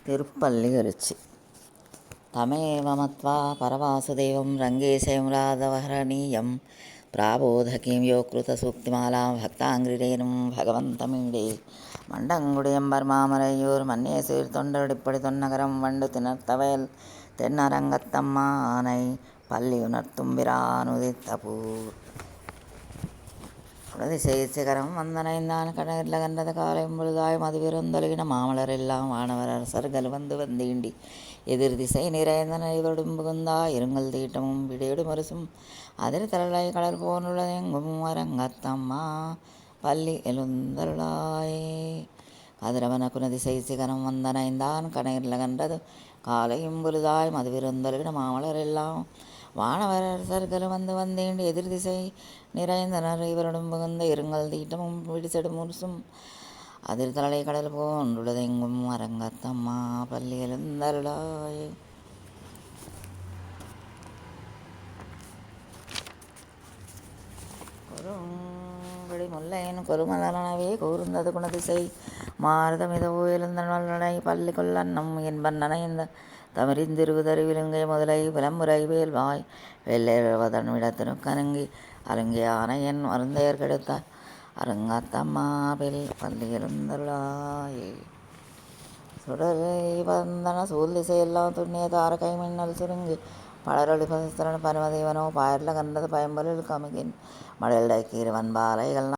திருப்பள்ளியருச்சி. தமேவ மத்வா பரவாசுதேவம் ரங்கேசயம் ராதவஹரணீயம் பிராபோதகீம் யோக்ருத சூக்திமாலாம் பக்தாங்கிரேனும் பகவந்தமீடே மண்டங்குடியம்பர் மாமரையூர் மன்னே சீர் தொண்டடிப்படி தொன்னகரம் வண்டு திணர்த்தவயல் தென்னரங்கத்தம்மானை பள்ளியுணர்த்தும் பிரானுதித்தபூர் உடதிசைசிகரம் வந்தனைந்தான் கடனில் கண்டது காலையும் பொழுதாய் மதுவிருந்தொழுகின மாமலர் எல்லாம் வானவர் அரசர்கள் வந்து வந்தீண்டி எதிர் திசை நிறைந்த நைவடும் புகுந்தா இருங்கள் தீட்டமும் விடையொடு மருசும் அதிர் தரலை கடல் போன்றுள்ளது எங்கும் அரங்கத்தம்மா பள்ளி எழுந்தருளாயே. கதிரவன குனதிசை சிகரம் வந்தனைந்தான் கணரில் கண்டது காலையும் பொழுதாய் மதுவிருந்தொழுகின மாமலர் எல்லாம் வானவர் அரசர்கள் வந்து வந்தேண்டி எதிர் திசை நிறைந்தனர் இவரிடம் புகுந்த இருங்கள் தீட்டமும் விடிசெடு முருசும் அதிர் தலை கடல் போன்றுள்ளது எங்கும் அரங்கத்தம்மா பள்ளி எழுந்தருளாயே. குறுங்கடி முல்லையின் கொருமலனவே கூர்ந்தது குணதிசை மாறுதமிதவோ எழுந்தனை பள்ளி கொள்ளன்னம் என்பன் நனைந்த தமிரிந்திருவுதறிவிலுங்கை முதலை விளம்புரை வேல்வாய் வெள்ளேறுவதன் விடத்தினு கருங்கி அருங்கி ஆனையன் மருந்தையர் கெடுத்த அரங்கத்தம்மா பள்ளி எழுந்தருளாயே. சுடரை வந்தன சூழ் திசையெல்லாம் துண்ணிய தாரகை மின்னல் சுருங்கி பலரொளி பசுத்திரன் பருமதேவனோ பாயர்ல கண்டது பயம்பொருள் கமுகின் மடல் கீரவன் பாலைகள்